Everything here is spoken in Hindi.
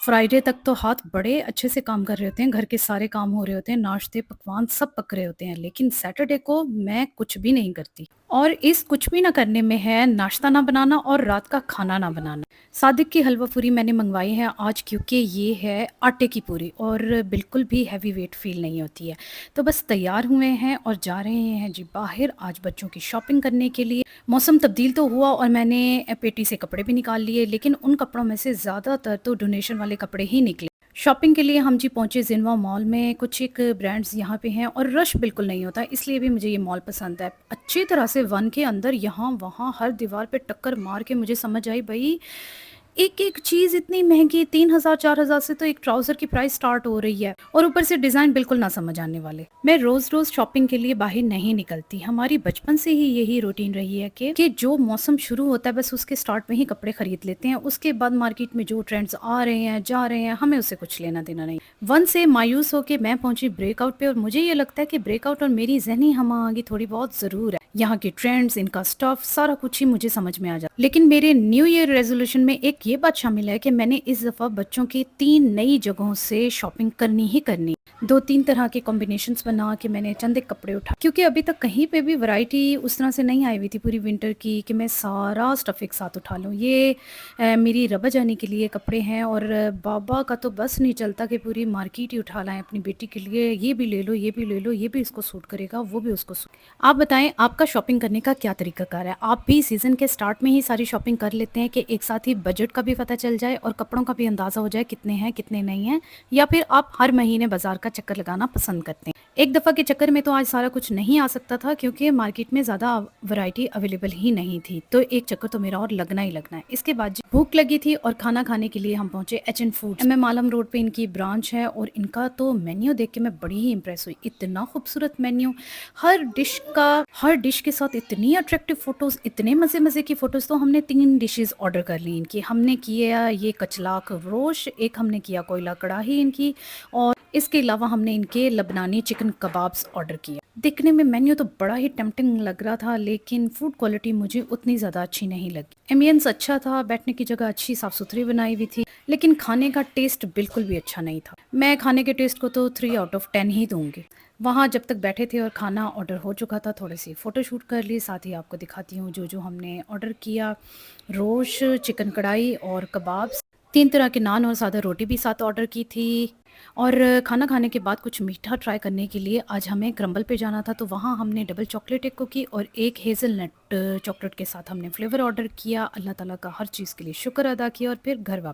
फ्राइडे तक तो हाथ बड़े अच्छे से काम कर रहे होते हैं, घर के सारे काम हो रहे होते हैं, नाश्ते, पकवान सब पक रहे होते हैं, लेकिन सैटरडे को मैं कुछ भी नहीं करती और इस कुछ भी ना करने में है नाश्ता ना बनाना और रात का खाना ना बनाना। सादिक की हलवा पूरी मैंने मंगवाई है आज क्योंकि ये है आटे की पूरी और बिल्कुल भी हैवी वेट फ़ील नहीं होती है। तो बस तैयार हुए हैं और जा रहे हैं जी बाहर आज बच्चों की शॉपिंग करने के लिए। मौसम तब्दील तो हुआ और मैंने पेटी से कपड़े भी निकाल लिए, लेकिन उन कपड़ों में से ज़्यादातर तो डोनेशन वाले कपड़े ही निकले। शॉपिंग के लिए हम जी पहुँचे ज़िनवा मॉल में, कुछ एक ब्रांड्स यहाँ पे हैं और रश बिल्कुल नहीं होता, इसलिए भी मुझे ये मॉल पसंद है। अच्छी तरह से वन के अंदर यहाँ-वहाँ हर दीवार पे टक्कर मार के मुझे समझ आई भई एक-एक चीज़ इतनी महँगी 3000 4000 से तो एक ट्राउज़र की प्राइस स्टार्ट हो रही है और ऊपर से डिज़ाइन बिल्कुल ना समझ आने वाले। मैं रोज़-रोज़ शॉपिंग के लिए बाहर नहीं निकलती। हमारी बचपन से ही यही रूटीन रही है कि जो मौसम शुरू होता है बस उसके स्टार्ट में ही कपड़े खरीद लेते हैं। उसके बाद मार्केट में जो ट्रेंड्स आ रहे हैं, जा रहे हैं, हमें उससे कुछ लेना-देना नहीं। वन से मायूस होके मैं पहुँची ब्रेकआउट पे और मुझे ये लगता है कि ब्रेकआउट और मेरी ज़हनी हम-आहंगी थोड़ी बहुत ज़रूर है। यहाँ के ट्रेंड्स, इनका स्टफ सारा कुछ ही मुझे समझ में आ जाता। लेकिन मेरे न्यू ईयर रेज़ोल्यूशन में एक ये बात शामिल है कि मैंने इस दफ़ा बच्चों की 3 नई जगहों से शॉपिंग करनी ही करनी। 2-3 तरह के कॉम्बिनेशंस बना के मैंने चंद एक कपड़े उठाए क्योंकि अभी तक कहीं पे भी वैरायटी उस तरह से नहीं आई हुई थी पूरी विंटर की कि मैं सारा स्टफ एक साथ उठा लूँ। ये मेरी रबा जानी के लिए कपड़े हैं और बाबा का तो बस नहीं चलता कि पूरी मार्केट ही उठा लाएँ अपनी बेटी के लिए, ये भी ले लो, ये भी ले लो, ये भी इसको सूट करेगा, वो भी उसको सूट। आप बताएँ आपका शॉपिंग करने का क्या तरीकाकार है? आप भी सीज़न के स्टार्ट में ही सारी शॉपिंग कर लेते हैं कि एक साथ ही बजट का भी पता चल जाए और कपड़ों का भी अंदाज़ा हो जाए कितने हैं, कितने नहीं हैं? या फिर आप हर महीने बाज़ार का चक्कर लगाना पसंद करते हैं? एक दफ़ा के चक्कर में तो आज सारा कुछ नहीं आ सकता था क्योंकि मार्केट में ज़्यादा वैरायटी अवेलेबल ही नहीं थी। तो एक चक्कर तो मेरा और लगना ही लगना है। इसके बाद जी भूख लगी थी और खाना खाने के लिए हम पहुँचे एच.एन. फूड्स। एमएम आलम रोड पे इनकी ब्रांच है और इनका तो मेन्यू देख के मैं बड़ी ही इम्प्रेस हुई। इतना खूबसूरत मेन्यू, हर डिश के साथ इतनी अट्रैक्टिव फ़ोटोज़, इतने मज़े-मज़े की फ़ोटोज़। तो हमने 3 डिशेज़ ऑर्डर कर ली इनकी। हमने किया ये कचलाक रोश, एक हमने किया कोयला कढ़ाई इनकी और इसके अलावा हमने इनके लबनानी चिकन कबाब्स ऑर्डर किए। दिखने में मेन्यू तो बड़ा ही टेम्प्टिंग लग रहा था लेकिन फूड क्वालिटी मुझे उतनी ज़्यादा अच्छी नहीं लगी। एम्बियंस अच्छा था, बैठने की जगह अच्छी साफ़-सुथरी बनाई हुई थी, लेकिन खाने का टेस्ट बिल्कुल भी अच्छा नहीं था। मैं खाने के टेस्ट को तो 3 आउट ऑफ 10 ही दूँगी। वहाँ जब तक बैठे थे और खाना ऑर्डर हो चुका था, थोड़ी-सी फ़ोटोशूट कर ली, साथ ही आपको दिखाती हूँ जो-जो हमने ऑर्डर किया। रोश, चिकन कढ़ाई और कबाब्स, 3 तरह के नान और सादा रोटी भी साथ ऑर्डर की थी। और खाना खाने के बाद कुछ मीठा ट्राई करने के लिए आज हमें क्रम्बल पे जाना था, तो वहाँ हमने डबल चॉकलेट एक कुकी और एक हेज़लनट चॉकलेट के साथ हमने फ्लेवर ऑर्डर किया। अल्लाह ताला का हर चीज़ के लिए शुक्र अदा किया और फिर घर वापस